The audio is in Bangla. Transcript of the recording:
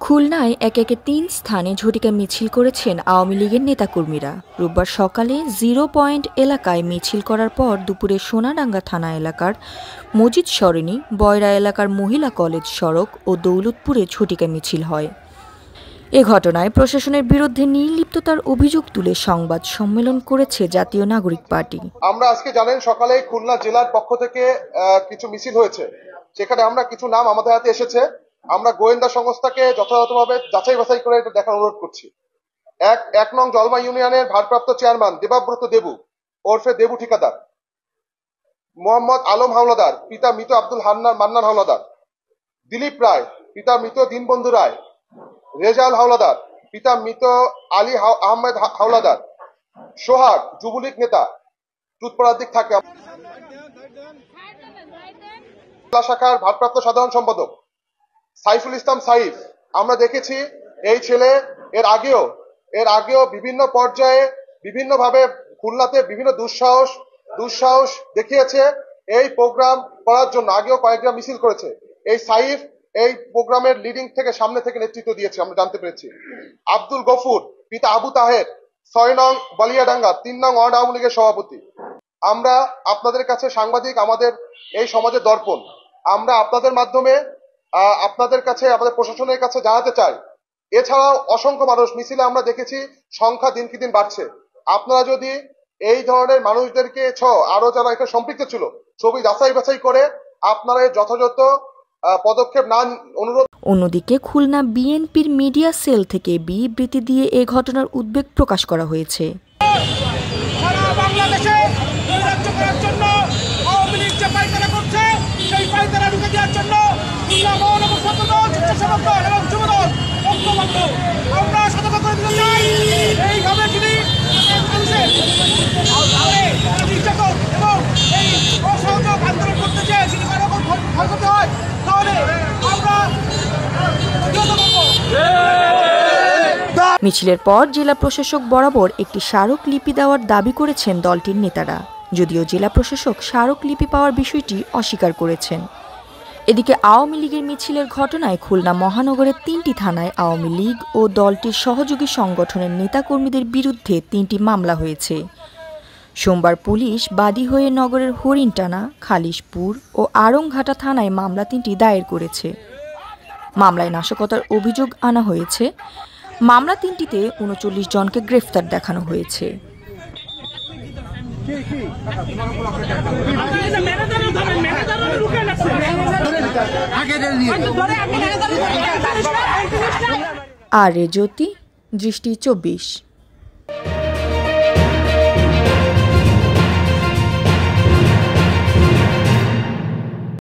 খুলনায় একে একে ৩ স্থানে ঝটিকা মিছিল করেছেন আওয়ামী লীগের নেতাকর্মীরা। রোববার সকালে 0 পয়েন্ট এলাকায় মিছিল করার পর দুপুরে সোনাডাঙ্গা থানা এলাকার মজিদ সরণি, বয়রা এলাকার মহিলা কলেজ সড়ক ও দৌলতপুরে ঝটিকা মিছিল হয়। এ ঘটনায় প্রশাসনের বিরুদ্ধে নির্লিপ্ততার অভিযোগ তুলে সংবাদ সম্মেলন করেছে জাতীয় নাগরিক পার্টি। আমরা আজকে জানেন সকালে খুলনা জেলার পক্ষ থেকে কিছু মিছিল হয়েছে, সেখানে আমরা কিছু নাম আমাদের হাতে এসেছে। আমরা গোয়েন্দা সংস্থাকে যথাযথভাবে যাচাই বাছাই করে এটা দেখার অনুরোধ করছি। এক নং জলমা ইউনিয়নের ভারপ্রাপ্ত চেয়ারম্যান দেবাব্রত দেবু ওরফে দেবু ঠিকাদার, মোহাম্মদ আলম হাওলাদার পিতা মৃত আব্দুল মান্নান হাওলাদার, দিলীপ রায় পিতা মৃত দীনবন্ধু রায়, রেজাল হাওলাদার পিতা মৃত আলী আহমেদ হাওলাদার, সোহাগ যুবলীগ নেতা টুথপাড়ার দিক থাকে শাখার ভারপ্রাপ্ত সাধারণ সম্পাদক সাইফুল ইসলাম সাইফ। আমরা দেখেছি এই ছেলে এর আগেও বিভিন্ন পর্যায়ে বিভিন্নভাবে খুলনাতে বিভিন্ন দুঃসাহস দেখিয়েছে এই প্রোগ্রাম করার জন্য। আগেও কয়েকটা মিছিল করেছে। এই সাইফ এই প্রোগ্রামের লিডিং থেকে সামনে থেকে নেতৃত্ব দিয়েছে, আমরা জানতে পেরেছি। আব্দুল গফুর পিতা আবু তাহের ৬ নং বালিয়াডাঙ্গা ৩ নং ওয়ার্ড আওয়ামী লীগের সভাপতি। আমরা আপনাদের কাছে সাংবাদিক, আমাদের এই সমাজের দর্পণ, আমরা আপনাদের মাধ্যমে আপনাদের কাছে, আমাদের প্রশাসনের কাছে জানাতে চাই, এছাড়াও অসংখ্য মানুষ মিছিলে আমরা দেখেছি সংখ্যা দিনকে দিন বাড়ছে। আপনারা যদি এই ধরনের মানুষদেরকে আরো যারা এটা সম্পৃক্ত ছিল ছবি যাচাই বাছাই করে আপনারা যথাযথ পদক্ষেপ নেন অনুরোধ। অন্যদিকে খুলনা বিএনপির মিডিয়া সেল থেকে বিবৃতি দিয়ে এ ঘটনার উদ্বেগ প্রকাশ করা হয়েছে। সারা বাংলাদেশে রাজ্য করার জন্য আওয়ামী লীগ যে পায়তারা করছে, সেই পায়তারা ঢুকে দেওয়ার জন্য খুলনা মহানগর ছাত্রদল, স্বেচ্ছাসেবক দল এবং যুবদল ঐক্যবদ্ধ। আমরা সতর্ক করে দিতে চাই, এইভাবে যদি মানুষের নির্যাতন এবং এই অসহযোগ আন্দোলন করতে চায়, যদি কারো ভয় করতে হয়, তাহলে আমরা বিরত করব। মিছিলের পর জেলা প্রশাসক বরাবর একটি স্মারকলিপি দেওয়ার দাবি করেছেন দলটির নেতারা, যদিও জেলা প্রশাসক স্মারকলিপি পাওয়ার বিষয়টি অস্বীকার করেছেন। এদিকে আওয়ামী লীগের মিছিলের ঘটনায় খুলনা মহানগরের ৩টি থানায় আওয়ামী লীগ ও দলটির সহযোগী সংগঠনের নেতাকর্মীদের বিরুদ্ধে ৩টি মামলা হয়েছে। সোমবার পুলিশ বাদী হয়ে নগরের হরিণটানা, খালিশপুর ও আড়ংঘাটা থানায় মামলা ৩টি দায়ের করেছে। মামলায় নাশকতার অভিযোগ আনা হয়েছে। মামলা ৩টিতে ৩৯ জনকে গ্রেফতার দেখানো হয়েছে। আর জ্যোতি, দৃষ্টি ২৪।